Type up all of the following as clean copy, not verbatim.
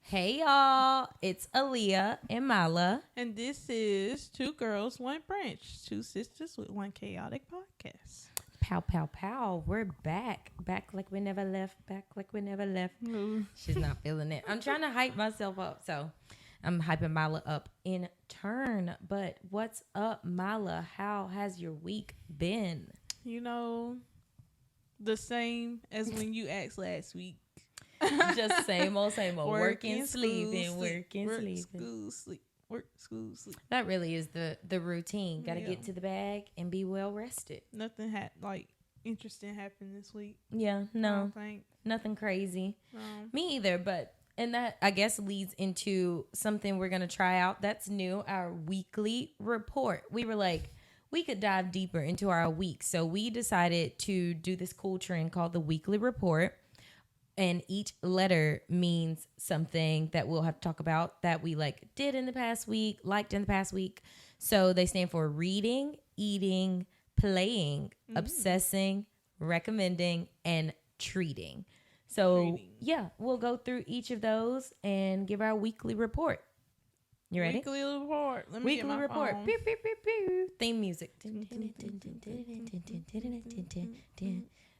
Hey y'all, it's Ahlya and Myla. And this is Two Girls, One Branch, two sisters with one chaotic podcast. Pow, pow, pow. We're back. Back like we never left. Back like we never left. She's not feeling it. I'm trying to hype myself up. So I'm hyping Myla up in turn. But what's up, Myla? How has your week been? You know, the same as when you asked last week. Just same old. Working, sleeping, working, work, sleeping. School, sleep. Work, school, sleep. That really is the routine. Got to Yeah. get to the bag and be well rested. Nothing had interesting happened this week. Yeah, I no, don't think. nothing crazy. No. Me either, but and that I guess leads into something we're gonna try out that's new, our weekly report. We were like, we could dive deeper into our week. So we decided to do this cool trend called the weekly report. And each letter means something that we'll have to talk about that we did in the past week, liked in the past week. So they stand for reading, eating, playing, obsessing, recommending, and treating. So yeah, we'll go through each of those and give our weekly report. You ready? Weekly report. Let me Weekly get my report. phone. Pew, pew, pew, pew. Theme music.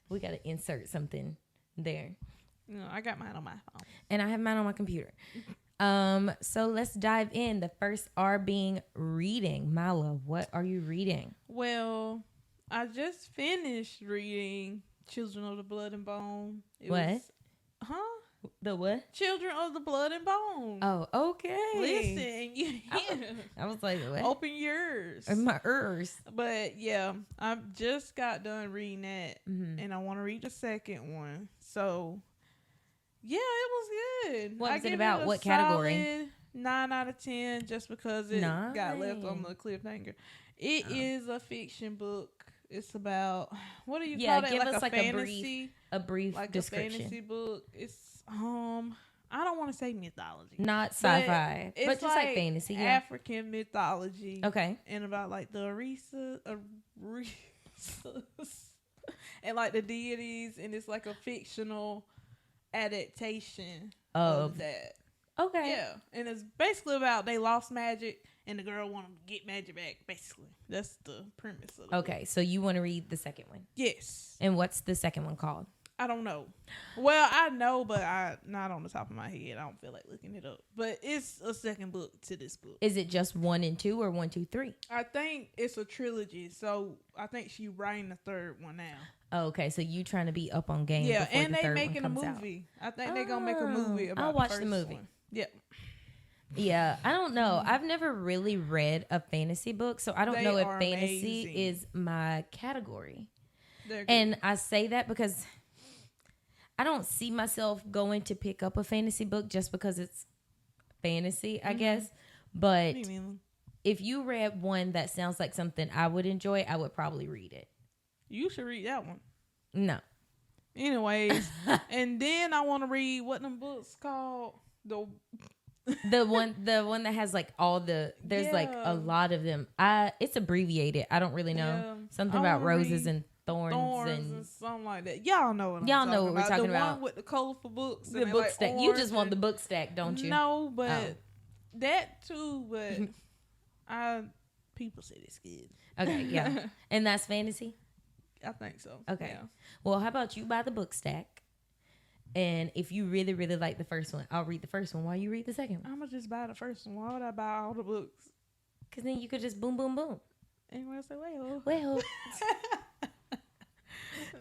We got to insert something there. No, I got mine on my phone. And I have mine on my computer. So let's dive in. The first R being reading. Myla, what are you reading? Well, I just finished reading Children of the Blood and Bone. The what? Children of the Blood and Bone. Oh, okay. Listen, you I was like, what? open yours. In my ears. But yeah, I just got done reading that, and I want to read the second one. So yeah, it was good. What was it give about? What category? Solid 9 out of 10, just because it got left on the cliffhanger. It is a fiction book. It's about, what do you call it? Give us a fantasy, a brief description. A fantasy book. It's I don't want to say mythology, not sci-fi, but just like fantasy. Yeah, African mythology. Okay, and about the Arisas and the deities, and it's a fictional adaptation of that. Okay. Yeah, and it's basically about they lost magic and the girl want to get magic back. Basically, that's the premise of it. Okay, so you want to read the second one? Yes. And what's the second one called? I don't know. Well, I know, but I not on the top of my head. I don't feel like looking it up. But it's a second book to this book. Is it just 1 and 2 or 1, 2, 3? I think it's a trilogy, so I think she's writing the third one now. Oh, okay, so you trying to be up on game? Yeah, before and the they third making a one comes movie. Out. I think they're gonna make a movie about. I'll watch the first movie. One. Yep. Yeah, I don't know. I've never really read a fantasy book, so I don't know if fantasy is my category. And I say that because I don't see myself going to pick up a fantasy book just because it's fantasy, I guess. But if you read one that sounds like something I would enjoy, I would probably read it. You should read that one. No. Anyways, and then I want to read what them books called. The one that has all the there's a lot of them. It's abbreviated. I don't really know. Yeah. Something about roses and thorns and something like that. Y'all know what we're talking about. The one with the colorful books. The book stack. You just want the book stack, don't you? No, but that too. But people say it's good. Okay, yeah, and that's fantasy. I think so. Okay. Yeah. Well, how about you buy the book stack? And if you really, really like the first one, I'll read the first one while you read the second one. I'm going to just buy the first one. Why would I buy all the books? Because then you could just boom, boom, boom. Anyway, I say, well.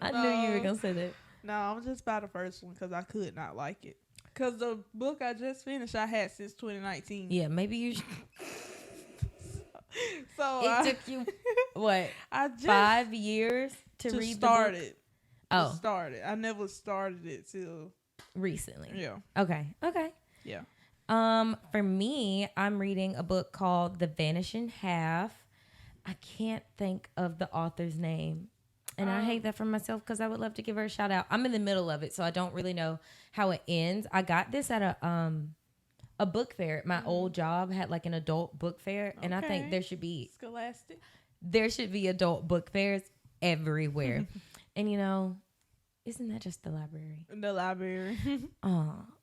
I knew you were going to say that. No, I'm just buy the first one because I could not like it. Because the book I just finished, I had since 2019. Yeah, maybe you should. So it took you, what, I just 5 years to read start the book? it. Oh. Started. I never started it till recently. Yeah. Okay. Yeah. For me, I'm reading a book called The Vanishing Half. I can't think of the author's name. And I hate that for myself because I would love to give her a shout out. I'm in the middle of it, so I don't really know how it ends. I got this at a book fair. My old job had an adult book fair, and I think there should be Scholastic. There should be adult book fairs everywhere. And Isn't that just the library? The library.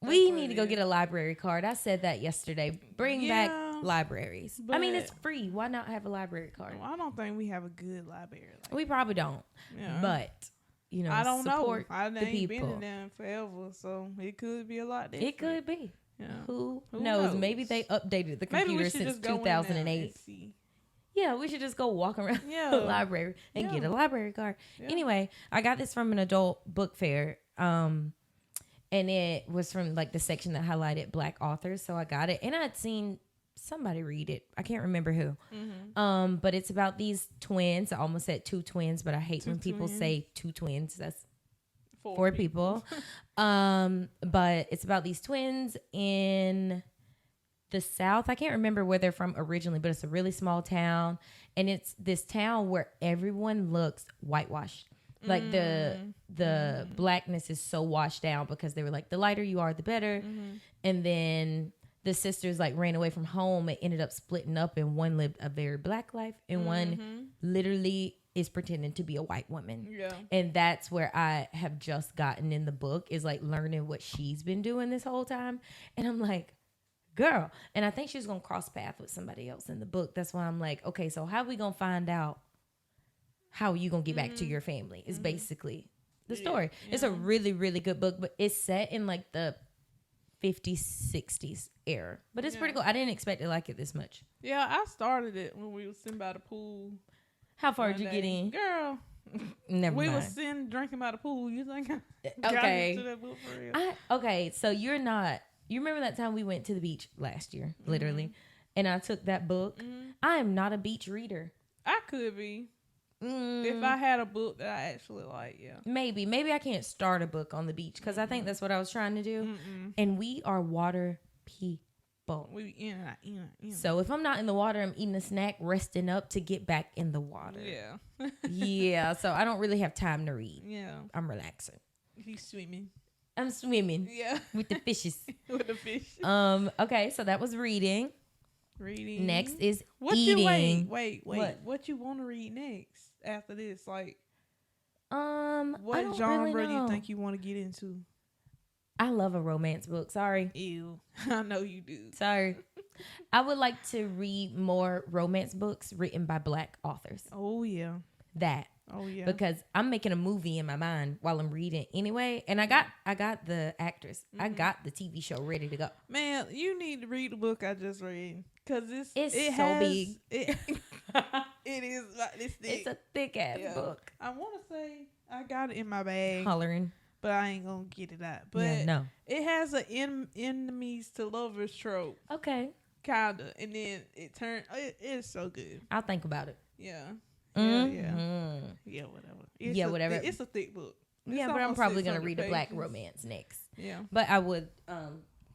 We need to go get a library card. I said that yesterday. Bring back libraries. I mean, it's free. Why not have a library card? Well, I don't think we have a good library. We probably don't. Yeah. But, you know, I don't know. I ain't been in there forever, so it could be a lot different. It could be. Yeah. Who knows? Maybe they updated the computer since 2008. Yeah, we should just go walk around the library and get a library card. Yeah. Anyway, I got this from an adult book fair. And it was from like the section that highlighted Black authors. So I got it. And I'd seen somebody read it. I can't remember who. Mm-hmm. But it's about these twins. I almost said two twins, but I hate when people say two twins. That's four people. But it's about these twins in the South. I can't remember where they're from originally, but it's a really small town, and it's this town where everyone looks whitewashed. Like the blackness is so washed down because they were like, the lighter you are, the better. Mm-hmm. And then the sisters like ran away from home and ended up splitting up, and one lived a very black life and one literally is pretending to be a white woman. Yeah. And that's where I have just gotten in the book, is like learning what she's been doing this whole time. And I'm like, girl. And I think she's going to cross paths with somebody else in the book. That's why I'm like, okay, so how are we going to find out how are you going to get back to your family is basically the story. Yeah. It's a really, really good book, but it's set in like the 50s, 60s era. But it's pretty cool. I didn't expect to like it this much. Yeah, I started it when we were sitting by the pool. How far did you get in? Girl. Never mind. We were sitting drinking by the pool. You think I okay. got into that book for real? Okay, so you're not... You remember that time we went to the beach last year, literally, and I took that book? I am not a beach reader. I could be. If I had a book that I actually like, yeah. Maybe I can't start a book on the beach because I think that's what I was trying to do. And we are water people. We in and out. So if I'm not in the water, I'm eating a snack, resting up to get back in the water. Yeah. Yeah, so I don't really have time to read. Yeah. I'm relaxing. He's swimming. I'm swimming. Yeah. With the fishes. With the fish. Okay, so that was reading. Next is eating. Wait. What you want to read next after this? Like, what genre really do you think you want to get into? I love a romance book. Sorry. Ew. I know you do. Sorry. I would like to read more romance books written by Black authors. Oh, yeah. That. Oh, yeah. Because I'm making a movie in my mind while I'm reading anyway. And I got the actress. I got the TV show ready to go. Man, you need to read the book I just read. Because it's so big. It is like this thick. It's a thick ass book. I want to say I got it in my bag. Hollering. But I ain't going to get it out. But no. It has an enemies to lovers trope. Okay. Kind of. And then it turned. It's so good. I'll think about it. Yeah. Mm-hmm. Yeah, whatever. Whatever. It's a thick book. But I'm probably going to read a Black romance next. Yeah. But I would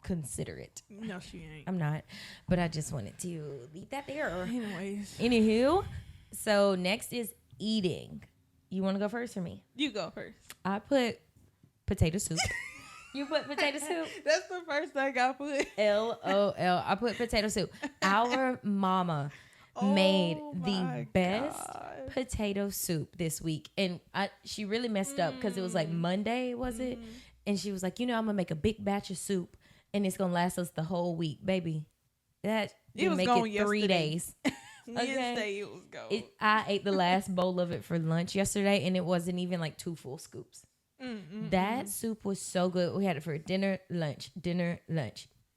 consider it. No, she ain't. I'm not. But I just wanted to leave that there. Anyways. Anywho, so next is eating. You want to go first or me? You go first. I put potato soup. You put potato soup? That's the first thing I put. LOL. I put potato soup. Our mama made the best potato soup this week, and she really messed up because it was like Monday, was it? And she was like, I'm gonna make a big batch of soup and it's gonna last us the whole week, baby. That didn't make it 3 days. Wednesday it was gone. I ate the last bowl of it for lunch yesterday, and it wasn't even like 2 full scoops. That soup was so good. We had it for dinner, lunch.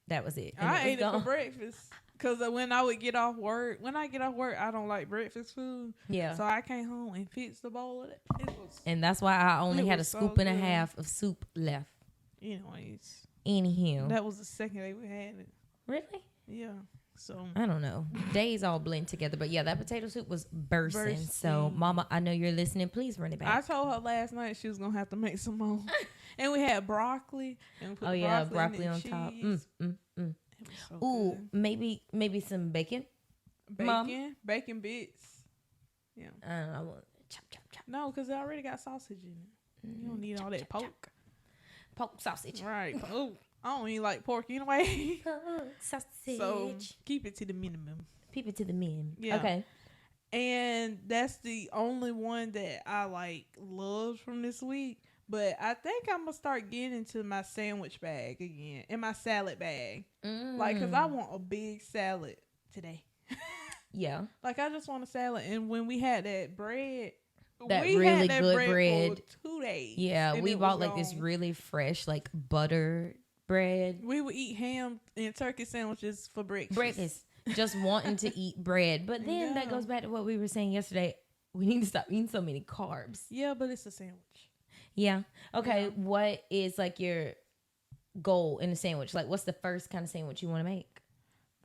That was it. And I ate it for breakfast. Because when I get off work, I don't like breakfast food. Yeah. So I came home and fixed the bowl of it. And that's why I only had a scoop and a half of soup left. Anywho. That was the second day we had it. Really? Yeah. So I don't know. Days all blend together. But yeah, that potato soup was bursting. So Mama, I know you're listening. Please run it back. I told her last night she was going to have to make some more. And we had broccoli. And we put broccoli on top. So ooh, good. maybe some bacon. Bacon bits. Yeah. I want chop. No, because I already got sausage in it. You don't need all that pork. Pork sausage. Right. Oh, I don't even like pork anyway. Pork sausage. So keep it to the minimum. Keep it to the minimum. Yeah. Okay. And that's the only one that I loved from this week. But I think I'm gonna start getting into my sandwich bag again and my salad bag. Like, cause I want a big salad today. Yeah. Like, I just want a salad. And when we had that bread, we really had that good bread for 2 days. Yeah, we bought like this really fresh, like butter bread. We would eat ham and turkey sandwiches for breakfast. Just wanting to eat bread. But then that goes back to what we were saying yesterday. We need to stop eating so many carbs. Yeah, but it's a sandwich. Yeah. Okay. Yeah. What is like your goal in a sandwich? Like, what's the first kind of sandwich you want to make?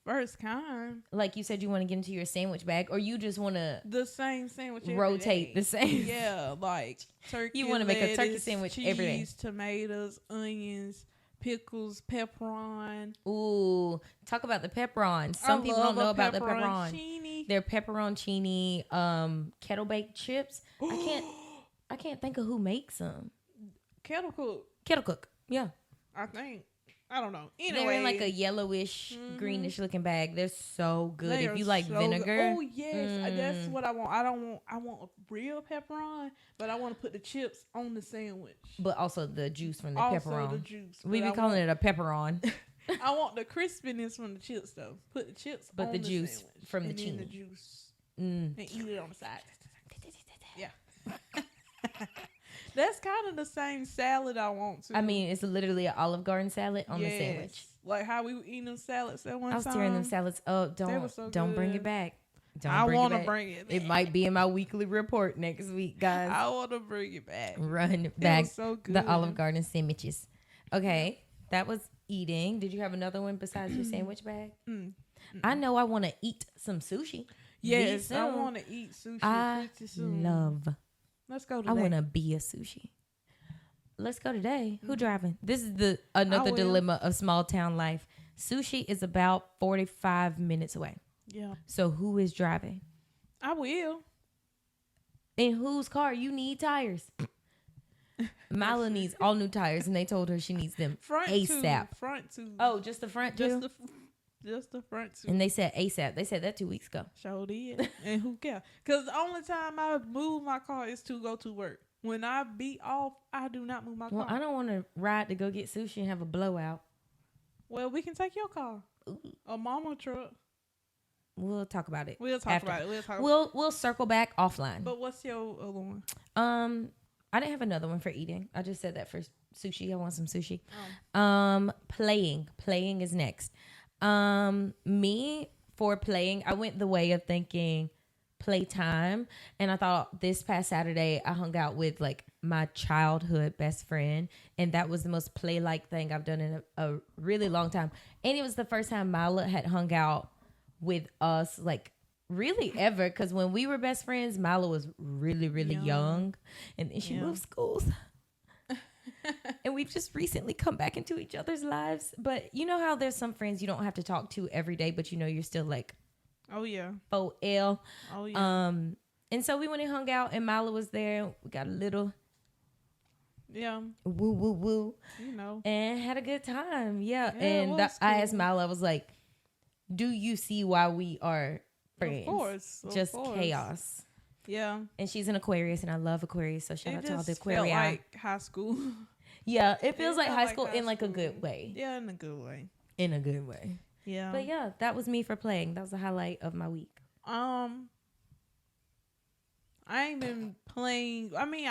First kind. Like you said, you want to get into your sandwich bag, or you just want to the same sandwich. Rotate the same. Yeah, like turkey. You want to make a turkey sandwich cheese, every day. Tomatoes, onions, pickles, pepperoni. Ooh, talk about the pepperoni. Some people don't know about the pepperoni. They're pepperoncini, kettle baked chips. I can't think of who makes them. Kettle cook. Yeah. I don't know. Anyway, they're in like a yellowish, greenish looking bag. They're so good. If you like vinegar. Good. Oh yes, that's what I want. I want a real pepperoni, but I want to put the chips on the sandwich. But also the juice from the pepperoni. The juice. We be calling it a pepperoni. I want the crispiness from the chips though. Put the chips but on the juice sandwich, from the cheese. The juice. And eat it on the side. Yeah. That's kind of the same salad I want to. I mean, it's literally an Olive Garden salad on the sandwich. Like how we were eating them salads at one time. I was tearing them salads up. Don't bring it back. I want to bring it back. It might be in my weekly report next week, guys. I want to bring it back. Run back so good. The Olive Garden sandwiches. Okay, that was eating. Did you have another one besides your sandwich bag? I know I want to eat some sushi. Yes, I want to eat sushi pretty soon. Let's go today. I want to be a sushi. Let's go today. Who driving? This is another dilemma of small town life. Sushi is about 45 minutes away. Yeah. So who is driving? I will. In whose car? You need tires. Myla needs all new tires, and they told her she needs them ASAP. Front two. Oh, just the front two? Just the front two. And they said ASAP. They said that 2 weeks ago. Sure did. And who cares? Because the only time I move my car is to go to work. When I be off, I do not move my car. Well, I don't want to ride to go get sushi and have a blowout. Well, we can take your car. Ooh. A mama truck. We'll talk about it. We'll circle back offline. But what's your other one? I didn't have another one for eating. I just said that for sushi. I want some sushi. Playing is next. Me for playing, I went the way of thinking playtime, and I thought this past Saturday I hung out with like my childhood best friend, and that was the most play-like thing I've done in a really long time. And it was the first time Myla had hung out with us like really ever, because when we were best friends, Myla was really young, and then she moved schools. And we've just recently come back into each other's lives. But you know how there's some friends you don't have to talk to every day, but you know you're still like, oh yeah, FOL. Oh yeah. And so we went and hung out, and Myla was there. We got a little woo, you know, and had a good time. Yeah. And cool. I asked Myla, I was like, do you see why we are friends? Of course. Chaos. Yeah. And she's an Aquarius, and I love Aquarius, so shout out to all the Aquarius. It felt like high school. Yeah, it feels like high school in like a good way. Yeah, in a good way. In a good way. Yeah. But yeah, that was me for playing. That was the highlight of my week. I ain't been playing. I mean,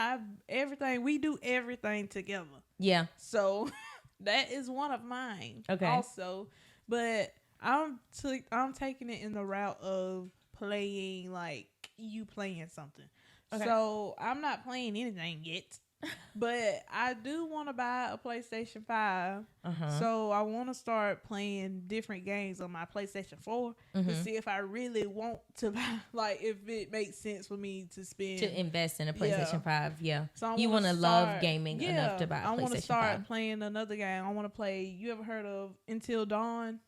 we do everything together. Yeah. So that is one of mine. Okay. Also, but I'm taking it in the route of playing like you playing something. Okay. So I'm not playing anything yet, but I do want to buy a PlayStation 5. So I want to start playing different games on my PlayStation 4 to see if I really want to buy, like if it makes sense for me to invest in a PlayStation 5. Yeah. So you want to love gaming enough to buy a PlayStation 5. I want to start playing another game. I want to play. You ever heard of Until Dawn?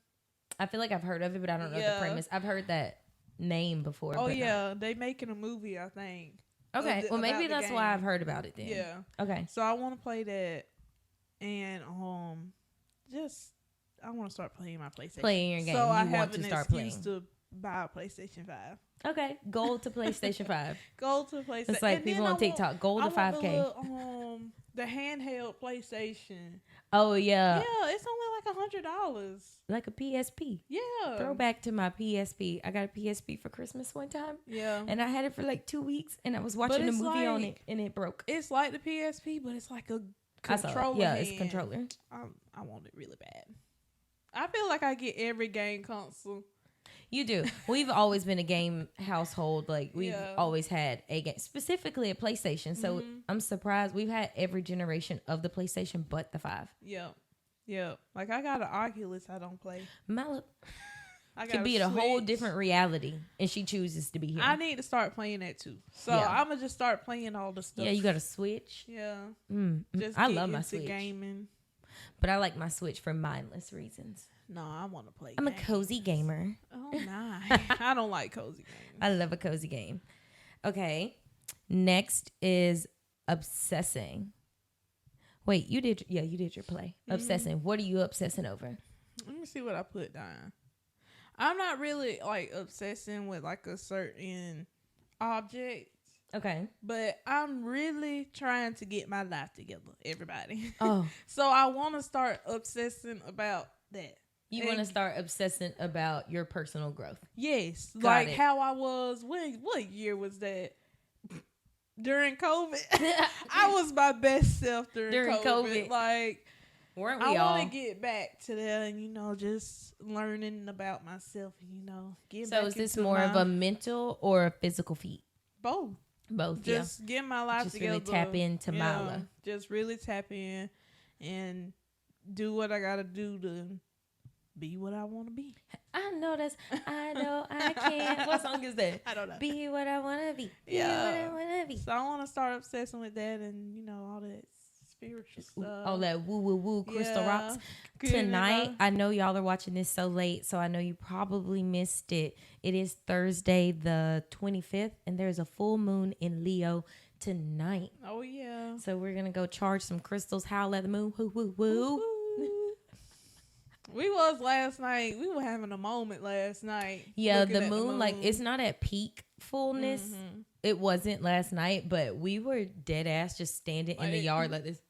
I feel like I've heard of it, but I don't know the premise. I've heard that name before. Oh yeah, they making a movie, I think. Okay, well maybe that's why I've heard about it then. Yeah. Okay. So I want to play that, and I want to start playing my PlayStation. Playing your game. So I want to start playing. To buy a PlayStation 5. Okay, goal to PlayStation 5. Goal to PlayStation. It's like people on TikTok, goal to 5K. The handheld PlayStation. Oh, yeah. Yeah, it's only like $100. Like a PSP. Yeah. Throwback to my PSP. I got a PSP for Christmas one time. Yeah. And I had it for like 2 weeks, and I was watching a movie on it, and it broke. It's like the PSP, but it's like a controller. Yeah, it's a controller. I want it really bad. I feel like I get every game console. You do. We've always been a game household. Like, we've always had a game, specifically a PlayStation. So I'm surprised we've had every generation of the PlayStation but the 5. Yeah. Yeah. Like, I got an Oculus I don't play. Myla I could be in a whole different reality, and she chooses to be here. I need to start playing that too. So I'm going to just start playing all the stuff. Yeah, you got a Switch. Yeah. Just I love my Switch. Gaming. But I like my Switch for mindless reasons. No, I want to play I'm a cozy gamer. Oh, my. I don't like cozy games. I love a cozy game. Okay. Next is obsessing. Wait, you did your play. Obsessing. What are you obsessing over? Let me see what I put down. I'm not really, like, obsessing with, like, a certain object. Okay. But I'm really trying to get my life together, everybody. Oh. So I want to start obsessing about that. You want to start obsessing about your personal growth. Yes. Got like it. how I was, what year was that? During COVID. I was my best self during COVID. Like, weren't we all? I want to get back to that and, just learning about myself and, get back. So is this more of a mental or a physical feat? Both. Just get my life together. Just really tap into Myla. Just really tap in and do what I got to do to be what I want to be. I know I can. What song is that? I don't know. Be what I want to be. Be what I want to be. So I want to start obsessing with that and, all that spiritual stuff. All that woo crystal rocks. Tonight, I know y'all are watching this so late, so I know you probably missed it. It is Thursday the 25th, and there's a full moon in Leo tonight. Oh, yeah. So we're going to go charge some crystals, howl at the moon. Woo, woo, woo. We was last night. We were having a moment last night. Yeah, the moon, like, it's not at peak fullness. It wasn't last night, but we were dead ass just standing in the yard like this.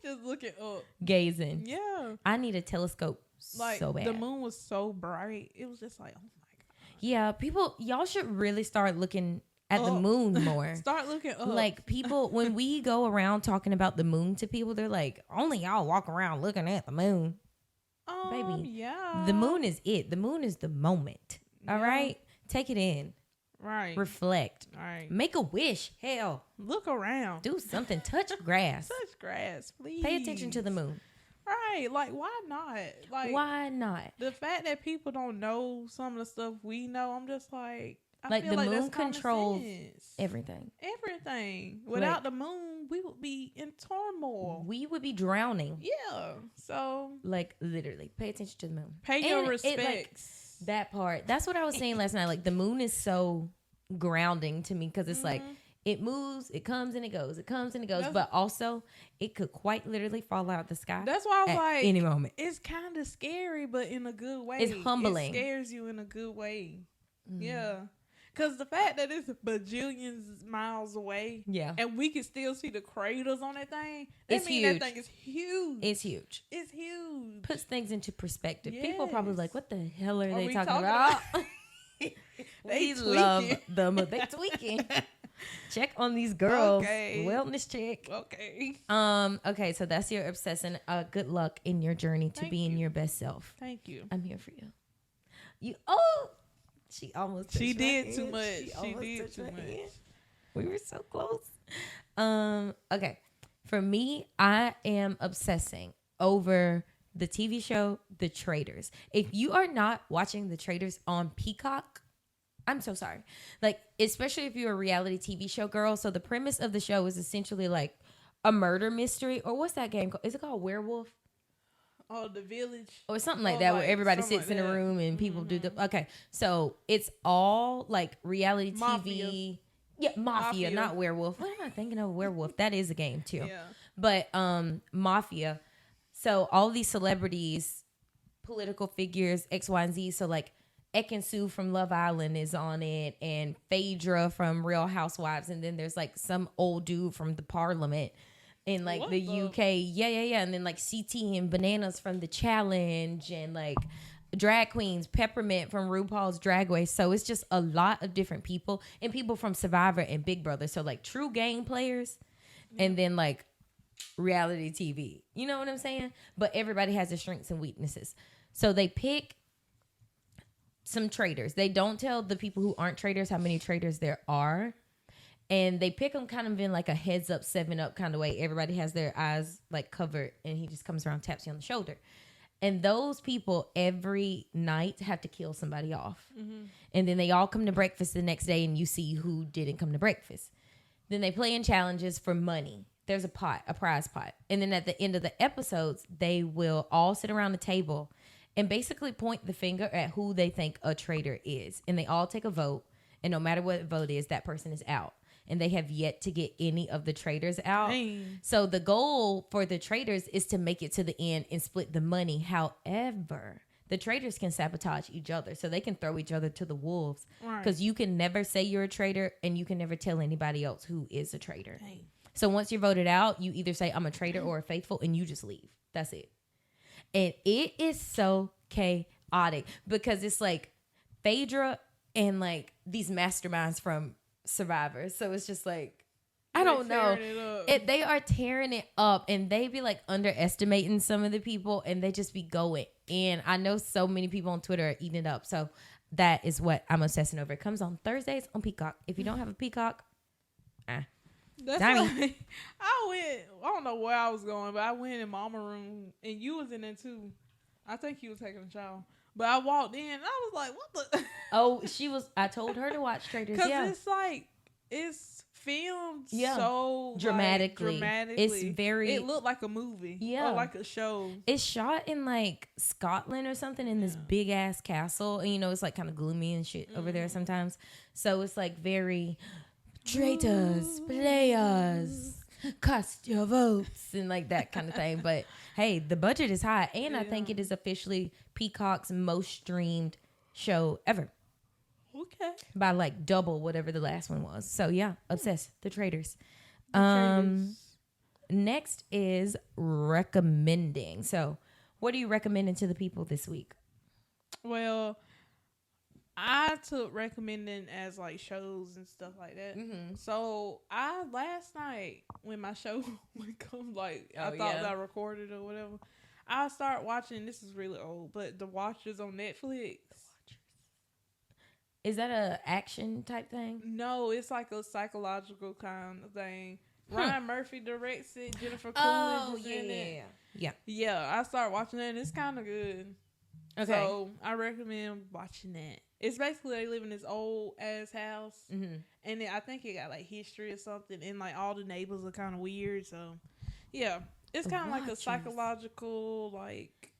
Just looking up. Gazing. Yeah. I need a telescope so bad. The moon was so bright. It was just like, oh my God. Yeah, y'all should really start looking at the moon more. Start looking up. Like, people, when we go around talking about the moon to people, they're like, only y'all walk around looking at the moon. Baby, yeah. The moon is it. The moon is the moment. All right? Take it in. Right. Reflect. Right. Make a wish. Hell. Look around. Do something. Touch grass. Touch grass, please. Pay attention to the moon. Right. Like, why not? Like, why not? The fact that people don't know some of the stuff we know, I'm just like, I feel the moon controls everything. Everything. Without the moon, we would be in turmoil. We would be drowning. Yeah. So, like, literally, pay attention to the moon. Pay your respects. That part. That's what I was saying last night. Like, the moon is so grounding to me because it's like it moves, it comes and it goes, it comes and it goes, but also it could quite literally fall out of the sky. That's why I was like, any moment. It's kind of scary, but in a good way. It's humbling. It scares you in a good way. Yeah. Because the fact that it's bajillions miles away, and we can still see the craters on that thing, it's huge. That thing is huge. It's huge. It's huge. Puts things into perspective. Yes. People are probably like, what the hell are they talking about? They love them. They tweaking. Check on these girls. Okay. Wellness check. Okay. Okay, so that's your obsession. Good luck in your journey to being your best self. Thank you. I'm here for you. She almost. She did too much. She did too much. We were so close. Okay. For me, I am obsessing over the TV show The Traitors. If you are not watching The Traitors on Peacock, I'm so sorry. Like, especially if you're a reality TV show girl. So the premise of the show is essentially like a murder mystery, or what's that game called? Is it called Werewolf? Oh, The Village. Or something like that, where everybody sits in a room and people do the... Okay, so it's all like reality TV. Yeah, Mafia, not Werewolf. What am I thinking of? Werewolf. That is a game too. Yeah. But Mafia. So all these celebrities, political figures, X, Y, and Z. So like Ekin-Su from Love Island is on it, and Phaedra from Real Housewives, and then there's like some old dude from the Parliament in like the UK. Yeah. And then like CT and Bananas from The Challenge, and like drag queens, Peppermint from RuPaul's Drag Race. So it's just a lot of different people, and people from Survivor and Big Brother. So like true game players, and then like reality TV. You know what I'm saying? But everybody has their strengths and weaknesses. So they pick some traitors. They don't tell the people who aren't traitors how many traitors there are. And they pick them kind of in like a heads up, 7-Up kind of way. Everybody has their eyes like covered, and he just comes around, taps you on the shoulder. And those people every night have to kill somebody off. Mm-hmm. And then they all come to breakfast the next day, and you see who didn't come to breakfast. Then they play in challenges for money. There's a prize pot. And then at the end of the episodes, they will all sit around the table and basically point the finger at who they think a traitor is. And they all take a vote. And no matter what vote is, that person is out. And they have yet to get any of the traitors out. Dang. So the goal for the traitors is to make it to the end and split the money. However, the traitors can sabotage each other. So they can throw each other to the wolves. Because you can never say you're a traitor, and you can never tell anybody else who is a traitor. Dang. So once you're voted out, you either say, I'm a traitor or a faithful, and you just leave. That's it. And it is so chaotic because it's like Phaedra and like these masterminds from Survivor. So it's just like, I don't know. They are tearing it up, and they be like underestimating some of the people, and they just be going in. I know so many people on Twitter are eating it up. So that is what I'm obsessing over. It comes on Thursdays on Peacock. If you don't have a Peacock, that's like, I don't know where I was going, but I went in Mama room, and you was in there too. I think you was taking a shower. But I walked in, and I was like, what the? Oh, I told her to watch Traitors. Because it's like, it's filmed so dramatically. It's it looked like a movie. Yeah. Or like a show. It's shot in like Scotland or something, in this big ass castle. And it's like kind of gloomy and shit over there sometimes. So it's like very traitors, players, cast your votes, and like that kind of thing. But hey, the budget is high, and I think it is officially Peacock's most streamed show ever. Okay. By like double whatever the last one was. So yeah, obsessed. The Traitors. Next is recommending. So what are you recommending to the people this week? Well, I took recommending as like shows and stuff like that. Mm-hmm. So last night when my show would come, like I thought I recorded or whatever, I started watching. This is really old, but The Watchers on Netflix. Is that a action type thing? No, it's like a psychological kind of thing. Ryan Murphy directs it. Jennifer Coolidge is in it. Yeah. I started watching that, and it's kind of good. Okay. So I recommend watching that. It's basically they live in this old ass house, and I think it got like history or something, and like all the neighbors are kind of weird. So yeah, it's kind of like a psychological like.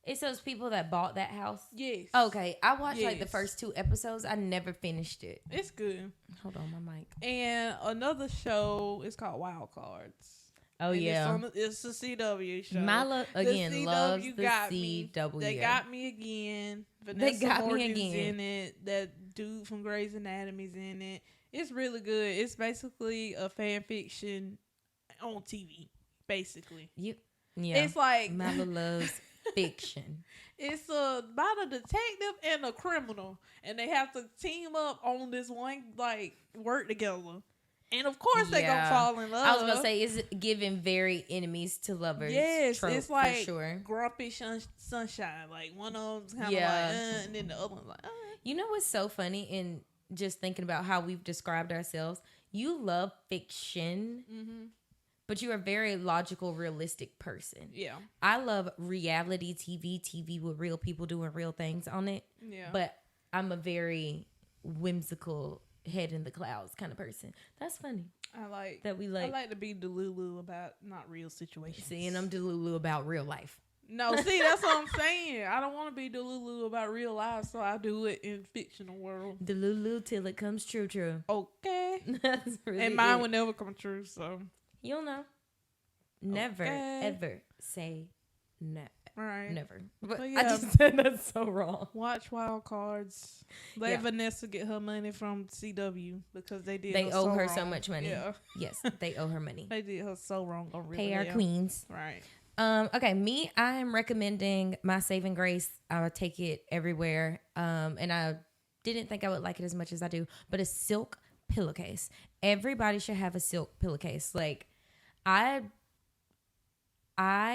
It's those people that bought that house? Yes. Okay. I watched like the first 2 episodes. I never finished it. It's good. Hold on, my mic. And another show is called Wild Cards. Oh, and yeah. It's a CW show. Myla, again, loves the CW. They got me again. Vanessa Morgan's in it. That dude from Grey's Anatomy's in it. It's really good. It's basically a fan fiction on TV, basically. Yeah. It's like... Myla loves... fiction. It's about a detective and a criminal, and they have to team up on this one, like, work together. And of course they gonna fall in love. I was gonna say, it's giving very enemies to lovers. Yes, trope, it's like for sure. Grumpy Sunshine. Like one of them's kind of like, and then the other one's like, You know what's so funny in just thinking about how we've described ourselves? You love fiction. Mm-hmm. But you're a very logical, realistic person. Yeah. I love reality TV with real people doing real things on it. Yeah. But I'm a very whimsical, head in the clouds kind of person. That's funny. I like to be Delulu about not real situations. See, and I'm Delulu about real life. No, see, that's what I'm saying. I don't want to be Delulu about real life, so I do it in fictional world. Delulu till it comes true. Okay. That's really and mine would never come true, so... You'll know. Never, ever say never. Right. Never. But yeah. I just said that's so wrong. Watch Wild Cards. Let Vanessa get her money from CW because they owe her wrong. so much money. Yeah. Yes, they owe her money. They did her so wrong on Pay our queens. Right. Okay, me, I am recommending my Saving Grace. I would take it everywhere. And I didn't think I would like it as much as I do, but a silk pillowcase. Everybody should have a silk pillowcase. Like, I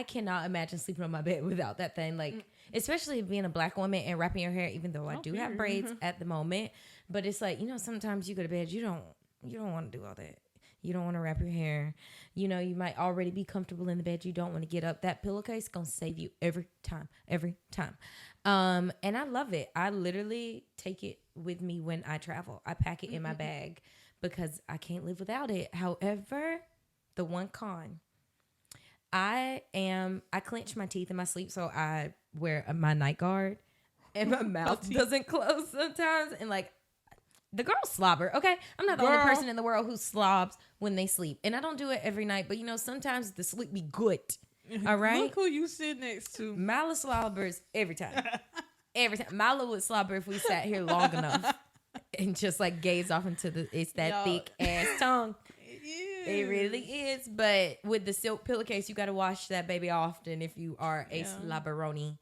cannot imagine sleeping on my bed without that thing. Like, especially being a Black woman and wrapping your hair, even though I do have braids at the moment. But it's like, sometimes you go to bed, you don't want to do all that. You don't want to wrap your hair. You might already be comfortable in the bed. You don't want to get up. That pillowcase going to save you every time. And I love it. I literally take it with me when I travel. I pack it in my bag because I can't live without it. However, the one con, I clench my teeth in my sleep, so I wear my night guard, and my mouth doesn't close sometimes. And like, the girls slobber, okay? I'm not the only person in the world who slobs when they sleep. And I don't do it every night, but sometimes the sleep be good. All right? Look who you sit next to. Myla slobbers every time. Every time. Myla would slobber if we sat here long enough and just like gaze off into it's that thick ass tongue. It really is. But with the silk pillowcase, you got to wash that baby often if you are a slobberoni.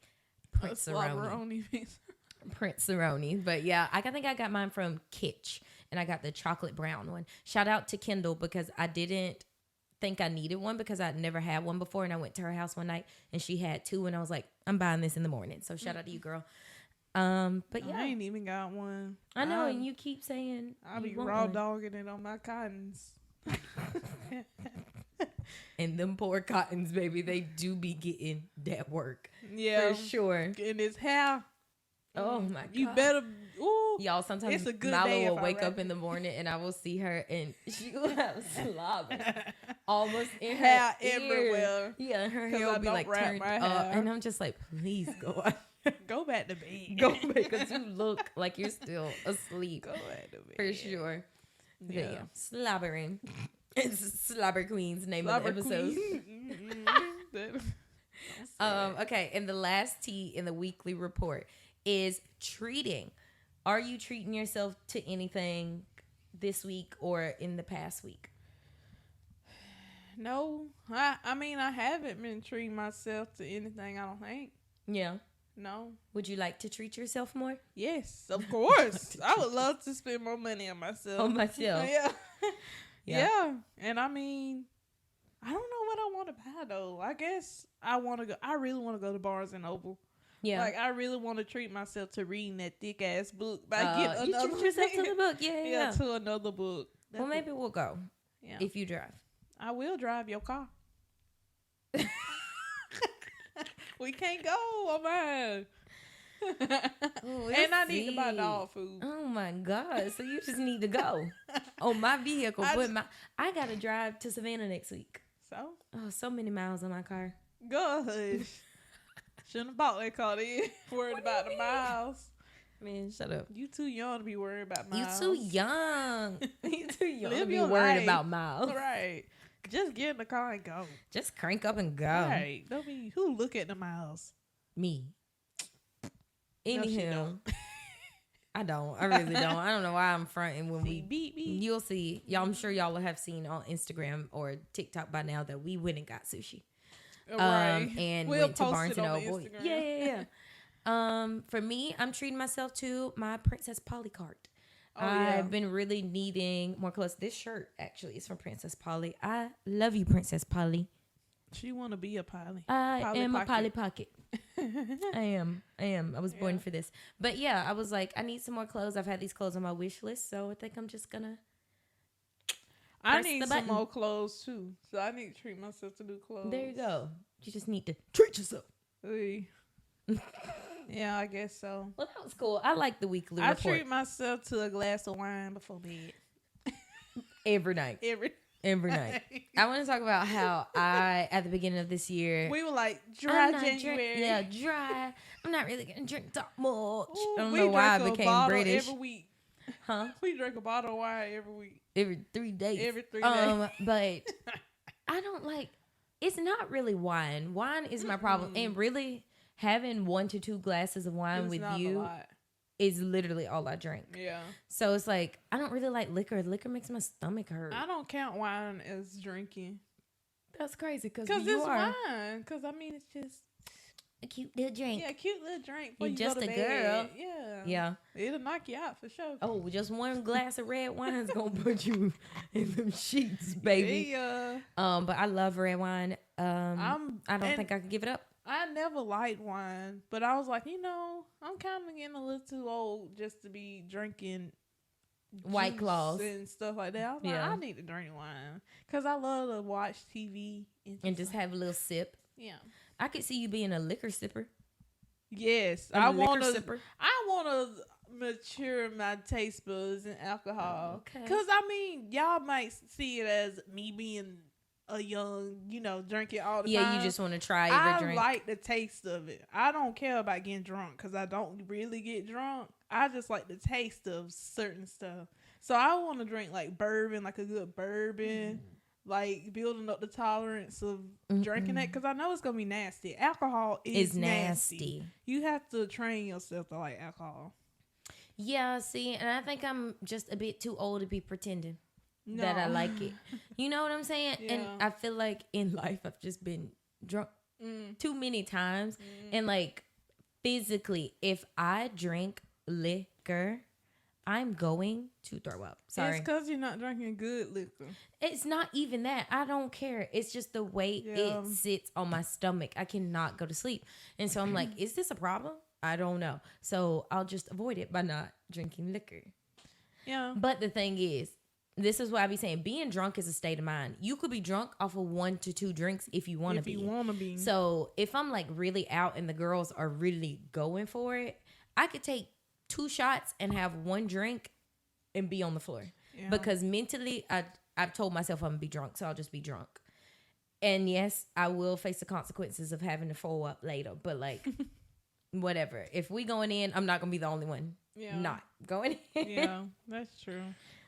Prince-aroni. But yeah, I think I got mine from Kitsch, and I got the chocolate brown one. Shout out to Kendall, because I didn't think I needed one because I'd never had one before, and I went to her house one night and she had two, and I was like, I'm buying this in the morning. So shout out to you, girl. But yeah, I ain't even got one. I know, and you keep saying I'll be raw dogging it on my cottons. And them poor cottons, baby, they do be getting that work. Yeah, for sure. And his hair. Oh my God. You better. Ooh, y'all, sometimes it's a good Myla day will wake up in the morning and I will see her and she will have slobber almost in her hair ear. Everywhere. Yeah, her hair will be like turned up, and I'm just like, please go on. Go back to bed. Go back, because you look like you're still asleep. Go back to bed. For sure. Yeah. Slobbering. It's Slobber Queen's name of the episode. Okay, and the last T in the weekly report is treating. Are you treating yourself to anything this week or in the past week? No. I mean, I haven't been treating myself to anything, I don't think. Yeah. No. Would you like to treat yourself more? Yes, of course. I would love to spend more money on myself. On myself. Yeah. And I mean, I don't know what I want to buy though. I guess I really want to go to Barnes and Noble. Yeah. Like, I really want to treat myself to reading that thick ass book by getting another treat yourself to the book. Yeah. To another book. Well, maybe we'll go. Yeah. If you drive. I will drive your car. We can't go on mine. And I need to buy dog food. Oh my God. So you just need to go on my vehicle. I got to drive to Savannah next week. So many miles on my car. Gosh. Shouldn't have bought that car then. Worried about the miles. Man, shut up. You too young to be worried about miles. You too young. You too young to be worried about miles. Right. Just get in the car and go. Just crank up and go. Right. Don't be who look at the miles. Me. Anywho. I don't. I really don't. I don't know why I'm fronting when we beat me. You'll see. Y'all, I'm sure y'all have seen on Instagram or TikTok by now that we went and got sushi. Right. And we'll went to Barnes and Noble. Yeah. For me, I'm treating myself to my Princess Polly cart. I've been really needing more clothes. This shirt actually is from Princess Polly. I love you, Princess Polly. She want to be a Polly. I am a Polly Pocket. I am. I was born for this. But yeah, I was like, I need some more clothes. I've had these clothes on my wish list, so I think I'm just gonna. I need some more clothes too, so I need to treat myself to new clothes. There you go. You just need to treat yourself. Yeah, I guess so. Well, that was cool. I like the weekly report. I treat myself to a glass of wine before bed. Every night. Every night. I want to talk about how at the beginning of this year, we were like dry January. Dry. I'm not really gonna drink that much. I don't know why I became British. Every week. Huh? We drink a bottle of wine every week. Every 3 days. Every 3 days. But I don't like. It's not really wine. Wine is my problem, and really, having 1 to 2 glasses of wine with you is literally all I drink. Yeah. So it's like, I don't really like liquor. Liquor makes my stomach hurt. I don't count wine as drinking. That's crazy because it's wine. Because, I mean, it's just a cute little drink. Yeah, a cute little drink. You're just a girl. Yeah. It'll knock you out for sure. Oh, just one glass of red wine is going to put you in them sheets, baby. Yeah. But I love red wine. I don't think I could give it up. I never liked wine, but I was like, I'm kind of getting a little too old just to be drinking White Claws and stuff like that. I was like, I need to drink wine because I love to watch TV and just have a little sip. Yeah, I could see you being a liquor sipper. Yes, I want to mature my taste buds in alcohol. Okay, because I mean, y'all might see it as me being a young, drinking all the time. Yeah, you just want to try every drink. I like the taste of it. I don't care about getting drunk because I don't really get drunk. I just like the taste of certain stuff. So I want to drink like bourbon, like a good bourbon, like building up the tolerance of drinking that because I know it's going to be nasty. Alcohol is nasty. You have to train yourself to like alcohol. Yeah, see, and I think I'm just a bit too old to be pretending. That I like it. You know what I'm saying? Yeah. And I feel like in life I've just been drunk too many times. And like physically, if I drink liquor, I'm going to throw up. Sorry. It's because you're not drinking good liquor. It's not even that. I don't care. It's just the way it sits on my stomach. I cannot go to sleep. And so I'm like, is this a problem? I don't know. So I'll just avoid it by not drinking liquor. Yeah. But the thing is, this is what I be saying. Being drunk is a state of mind. You could be drunk off of 1 to 2 drinks if you want to be. If you want to be. So if I'm like really out and the girls are really going for it, I could take 2 shots and have 1 drink and be on the floor. Yeah. Because mentally, I've told myself I'm going to be drunk, so I'll just be drunk. And yes, I will face the consequences of having to throw up later. But like, whatever. If we going in, I'm not going to be the only one not going in. Yeah, that's true.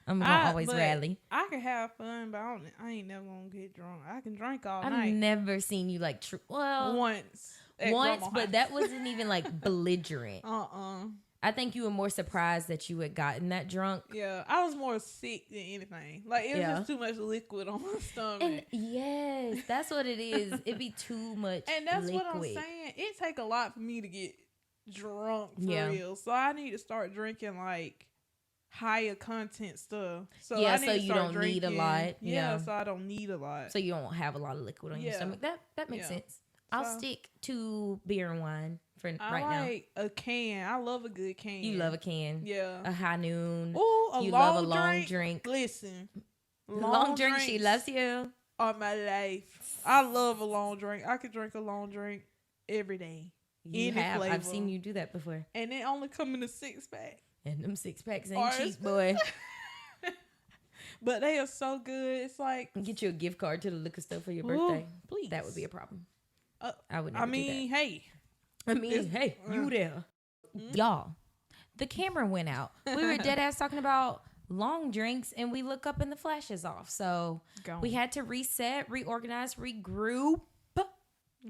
I'm gonna always rally. I can have fun, but I ain't never gonna get drunk. I can drink all night. I've never seen you like once, but that wasn't even like belligerent. I think you were more surprised that you had gotten that drunk. Yeah, I was more sick than anything. Like it was just too much liquid on my stomach. And yes, that's what it is. It'd be too much. And that's what I'm saying. It take a lot for me to get drunk for real. So I need to start drinking like higher content stuff. So I need so to you start don't drinking. need a lot. Yeah, so I don't need a lot. So you don't have a lot of liquid on your stomach. That makes sense. I'll stick to beer and wine for right now. I like a can. I love a good can. You love a can. Yeah. A high noon. Ooh, you love a long drink. Listen. Long drink, she loves you. Are my life. I love a long drink. I could drink a long drink every day. You have. Flavor. I've seen you do that before. And it only come in a 6-pack. And them 6-packs ain't cheap, boy. But they are so good. It's like get you a gift card to the liquor store for your birthday. Please. That would be a problem. I would never do that. Hey. You there. Y'all, the camera went out. We were dead ass talking about long drinks and we look up and the flash is off. So we had to reset, reorganize, regroup,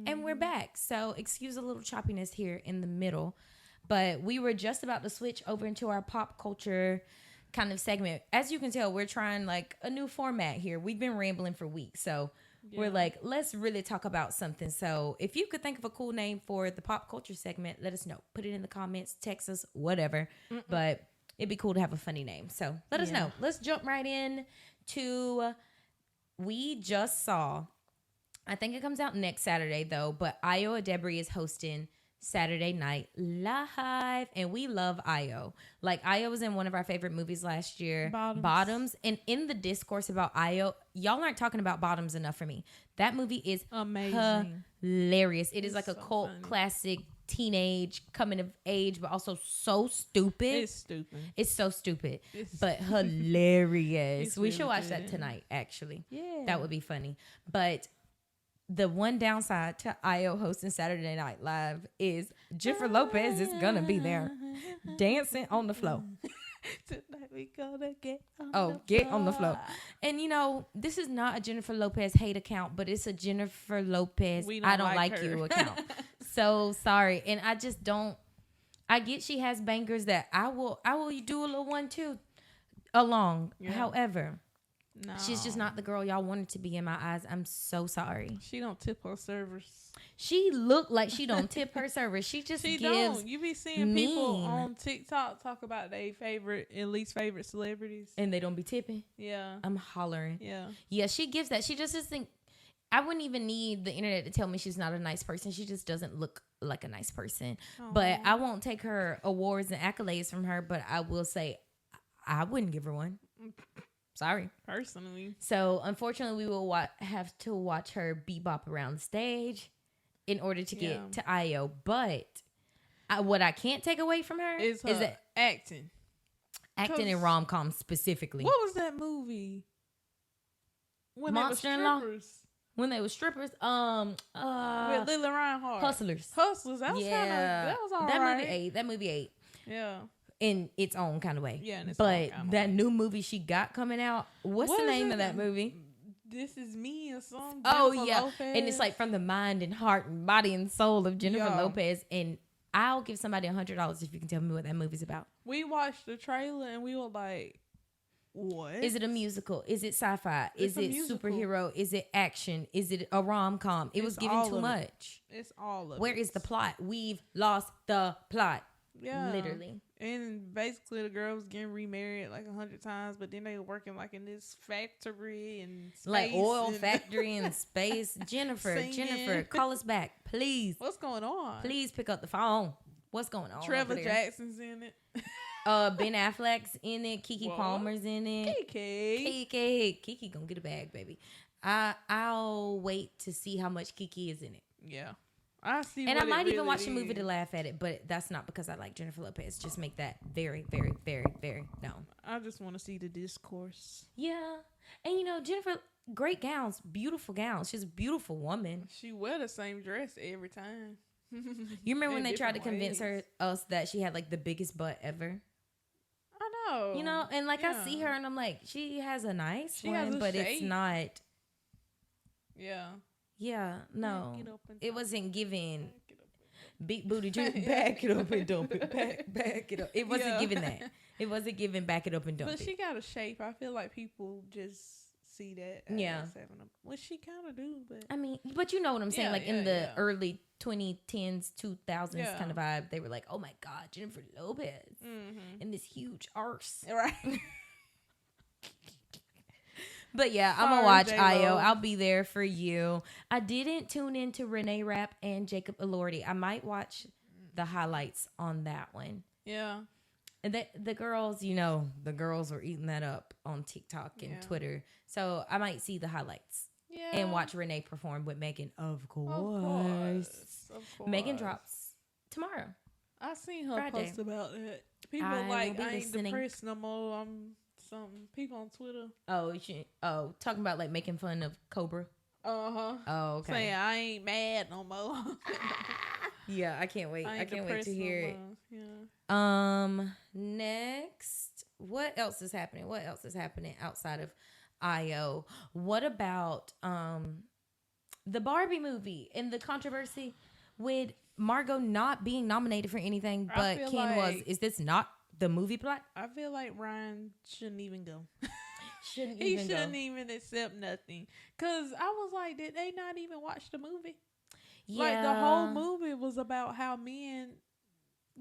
and we're back. So excuse a little choppiness here in the middle. But we were just about to switch over into our pop culture kind of segment. As you can tell, we're trying like a new format here. We've been rambling for weeks. So we're like, let's really talk about something. So if you could think of a cool name for the pop culture segment, let us know. Put it in the comments, text us, whatever. But it'd be cool to have a funny name. So let us know. Let's jump right in to, we just saw, I think it comes out next Saturday though, but Ayo Adebri is hosting Saturday Night Live, and we love Ayo. Like, Ayo was in one of our favorite movies last year, Bottoms. And in the discourse about Ayo, y'all aren't talking about Bottoms enough for me. That movie is amazing, hilarious. It's like a cult classic, teenage coming of age, but also so stupid. It's so stupid, but hilarious. We should watch that tonight, actually. Yeah, that would be funny. But the one downside to Ayo hosting Saturday Night Live is Jennifer Lopez is gonna be there dancing on the floor. Tonight we gonna get on the floor. And you know, this is not a Jennifer Lopez hate account, but it's a Jennifer Lopez I don't like you account. so sorry. And I just don't. I get she has bangers that I will do a little one too along. Yeah. However, no. She's just not the girl y'all wanted to be in my eyes. I'm so sorry. She don't tip her servers. She look like she don't tip her servers. She just gives don't. You be seeing people on TikTok talk about their favorite and least favorite celebrities. And they don't be tipping. Yeah. I'm hollering. Yeah. Yeah, she gives that. She just doesn't think. I wouldn't even need the internet to tell me she's not a nice person. She just doesn't look like a nice person. Aww. But I won't take her awards and accolades from her. But I will say I wouldn't give her one. Sorry. Personally. So, unfortunately, we will have to watch her bebop around the stage in order to get to IO. But what I can't take away from her is that acting. Acting in rom-com specifically. What was that movie? Monster-in-Law? When they were strippers, with Lily Reinhart. Hustlers. That was all right. That movie ate. Yeah. In its own kind of way. Yeah. But that new movie she got coming out, what the name of that movie? This Is Me or something. Oh, yeah. Lopez. And it's like from the mind and heart and body and soul of Jennifer Lopez. And I'll give somebody $100 if you can tell me what that movie's about. We watched the trailer and we were like, what? Is it a musical? Is it sci-fi? Is it superhero? Is it action? Is it a rom-com? It was given too much. It's all of it. Where is the plot? We've lost the plot. Yeah. Literally. And basically the girl was getting remarried like 100 times, but then they were working like in this factory and space. Like oil factory and space. Jennifer, call us back, please. What's going on? Please pick up the phone. What's going on? Trevor Jackson's in it. Ben Affleck's in it. Keke Palmer's in it. Keke gonna get a bag, baby. I'll wait to see how much Keke is in it. Yeah. I see. And I might even watch the movie to laugh at it, but that's not because I like Jennifer Lopez. Just make that very, very, very, very known. I just want to see the discourse. Yeah. And Jennifer, great gowns, beautiful gowns. She's a beautiful woman. She wear the same dress every time. You remember when they tried to convince us that she had like the biggest butt ever? I know. And like I see her and I'm like, she has a nice one, but it's not. Yeah. Yeah, no. It wasn't giving big booty drink, back it up and dump it. Back it up. It wasn't giving that. It wasn't giving back it up and dump it. But she got a shape. I feel like people just see that as having well, she kind of do, but I mean, but you know what I'm saying? Like in the early 2010s, 2000s kind of vibe, they were like, oh my God, Jennifer Lopez and this huge arse. Right. But yeah, I'm going to watch IO. I'll be there for you. I didn't tune into Renee Rapp and Jacob Elordi. I might watch the highlights on that one. Yeah. And the girls, the girls were eating that up on TikTok and Twitter. So I might see the highlights. Yeah. And watch Renee perform with Megan, of course. Megan drops tomorrow. I seen her post about that. People I ain't depressed no more. I'm something. People on Twitter. Talking about like making fun of Cobra. Uh-huh. Oh, okay. Saying I ain't mad no more. Yeah, I can't wait. I can't wait to hear it. Yeah. Next, what else is happening? What else is happening outside of IO? What about the Barbie movie and the controversy with Margot not being nominated for anything, but Ken was? Is this not the movie plot? I feel like Ryan shouldn't even go. He shouldn't even accept nothing. Cause I was like, did they not even watch the movie? Yeah. Like the whole movie was about how men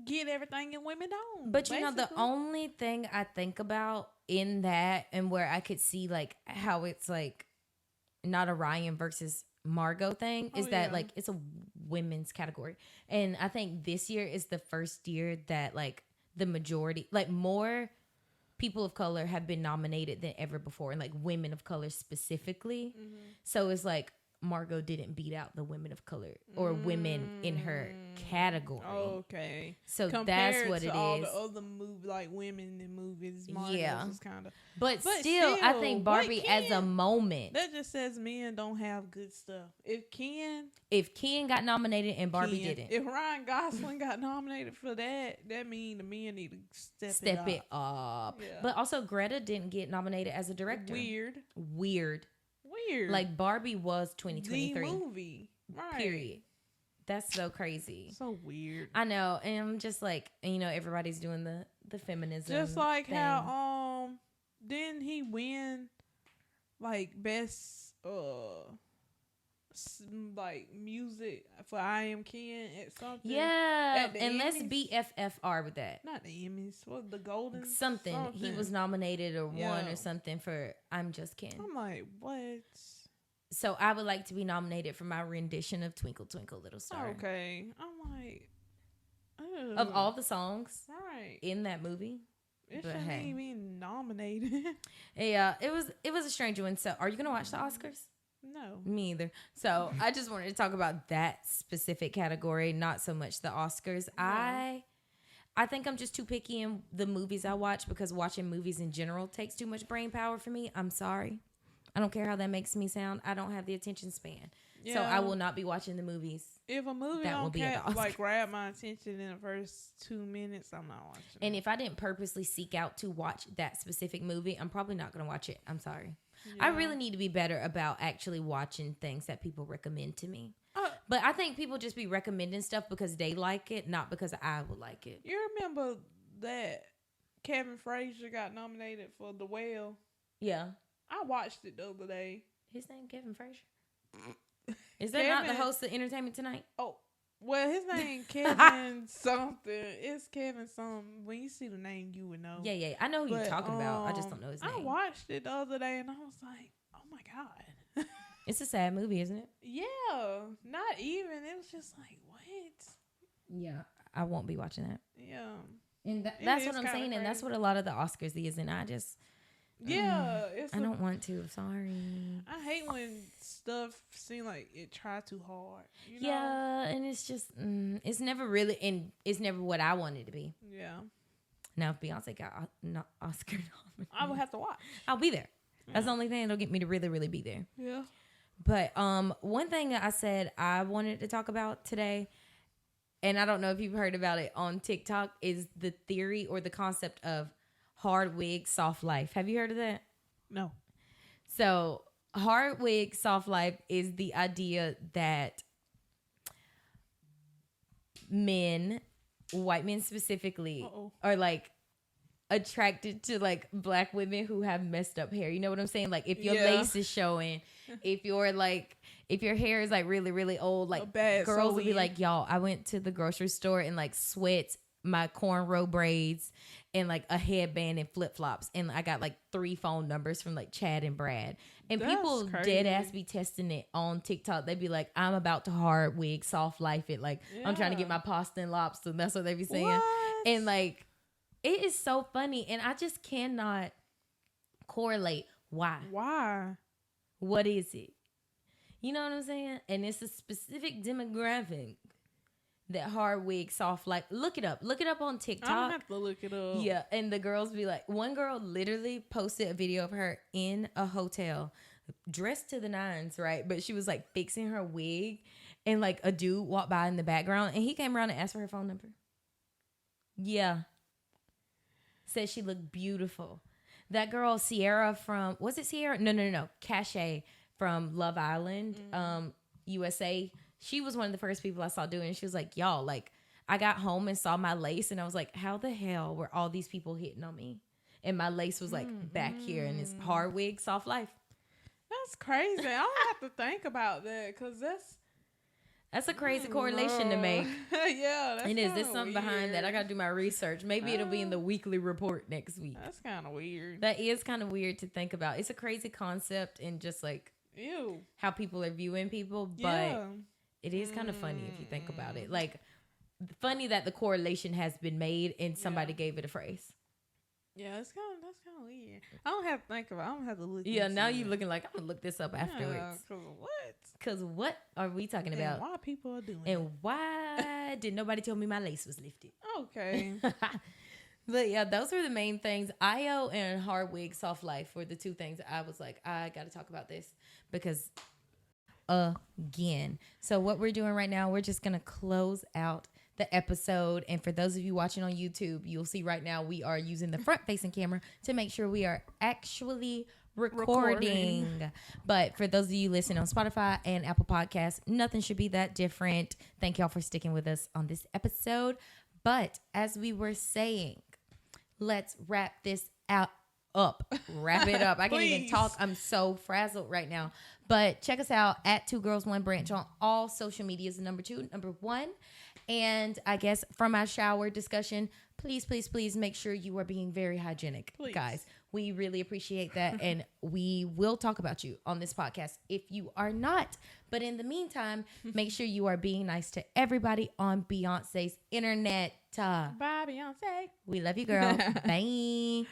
get everything and women don't. But the only thing I think about in that and where I could see like how it's like not a Ryan versus Margot thing is that like it's a women's category. And I think this year is the first year that like the majority, like more people of color have been nominated than ever before, and like women of color specifically. Mm-hmm. So it's like Margot didn't beat out the women of color or women in her category. Okay. So that's what it is. All the other like women in movies, Margot is kind of. But still, I think Barbie as a moment. That just says men don't have good stuff. If Ken got nominated and Barbie didn't. If Ryan Gosling got nominated for that means the men need to step it up. Yeah. But also Greta didn't get nominated as a director. Weird. Like Barbie was 2023. The movie. Right. Period. That's so crazy. So weird. I know. And I'm just like, everybody's doing the feminism. Just like thing. how didn't he win like best like music for I Am Ken at something? Yeah. And Emmys? let's BFFR with that. Not the Emmys. What, the Golden? Something. He was nominated or won or something for I'm Just Ken. I'm like, what? So I would like to be nominated for my rendition of Twinkle Twinkle Little Star. Okay. I'm like, ugh. Of all the songs right in that movie. It shouldn't even be nominated. Yeah, it was a strange one. So are you going to watch the Oscars? No. Me either. So I just wanted to talk about that specific category, not so much the Oscars. Yeah. I think I'm just too picky in the movies I watch because watching movies in general takes too much brain power for me. I'm sorry. I don't care how that makes me sound. I don't have the attention span. Yeah. So I will not be watching the movies. If a movie don't grab my attention in the first 2 minutes, I'm not watching it. And if I didn't purposely seek out to watch that specific movie, I'm probably not going to watch it. I'm sorry. Yeah. I really need to be better about actually watching things that people recommend to me. But I think people just be recommending stuff because they like it, not because I would like it. You remember that Kevin Frazier got nominated for The Whale? Yeah. I watched it the other day. His name Kevin Frazier? Is that not the host of Entertainment Tonight? Oh, well, his name Kevin something. It's Kevin something. When you see the name, you would know. Yeah. I know who you're talking about. I just don't know his name. I watched it the other day, and I was like, oh, my God. It's a sad movie, isn't it? Yeah. Not even. It was just like, what? Yeah. I won't be watching that. Yeah. And that's what I'm saying, crazy. And that's what a lot of the Oscars is, and I just... Yeah, I don't want to. Sorry. I hate when stuff seems like it tried too hard. You know? Yeah, and it's just it's never really, and it's never what I wanted to be. Yeah. Now if Beyonce got Oscar nominated, I would have to watch. I'll be there. Yeah. That's the only thing that'll get me to really, really be there. Yeah. But one thing that I said I wanted to talk about today, and I don't know if you've heard about it on TikTok, is the theory or the concept of hard wig, soft life. Have you heard of that? No. So hard wig, soft life is the idea that men, white men specifically, are like attracted to like black women who have messed up hair. You know what I'm saying? Like if your lace is showing, if your hair is like really, really old, like girls will be like, y'all, I went to the grocery store in like sweats, my cornrow braids, and like a headband and flip-flops, and I got like 3 phone numbers from like Chad and Brad, and that's people crazy. Dead ass be testing it on TikTok. They be like, I'm about to hard wig soft life it, like I'm trying to get my pasta and lobster, and that's what they be saying. What? And like it is so funny, and I just cannot correlate why what is it, you know what I'm saying? And it's a specific demographic that hard wig soft life. Look it up on TikTok. I have to look it up. Yeah, and the girls be like, one girl literally posted a video of her in a hotel dressed to the nines, right? But she was like fixing her wig, and like a dude walked by in the background, and he came around and asked for her phone number. Yeah, said she looked beautiful. That girl Sierra from, was it Sierra? No, Cache from Love Island, USA. She was one of the first people I saw doing it. She was like, y'all, like, I got home and saw my lace, and I was like, how the hell were all these people hitting on me? And my lace was like back here, and it's hard wig, soft life. That's crazy. I don't have to think about that, because that's a crazy correlation to make. Yeah, that's it is. There's something weird. behind that. I got to do my research. Maybe it'll be in the weekly report next week. That's kind of weird. That is kind of weird to think about. It's a crazy concept, and just like how people are viewing people, but it is kind of funny if you think about it. Like, funny that the correlation has been made and somebody gave it a phrase. Yeah, that's kind of weird. I don't have to think about it. I don't have to look. Yeah, now you're looking like, I'm going to look this up afterwards. Because what? Because what are we talking about? And why people are doing it. And why did nobody tell me my lace was lifted? Okay. But yeah, those were the main things. IO and hard wig, soft life were the 2 things I was like, I got to talk about this because... again. So what we're doing right now, we're just going to close out the episode. And for those of you watching on YouTube, you'll see right now we are using the front facing camera to make sure we are actually recording. But for those of you listening on Spotify and Apple Podcasts, nothing should be that different. Thank y'all for sticking with us on this episode. But as we were saying, let's wrap this up. Wrap it up. I can't even talk. I'm so frazzled right now. But check us out at 2 Girls 1 Branch on all social medias. Number 2, number 1. And I guess from our shower discussion, please make sure you are being very hygienic, guys. We really appreciate that. And we will talk about you on this podcast if you are not. But in the meantime, make sure you are being nice to everybody on Beyonce's internet. Bye, Beyonce. We love you, girl. Bye.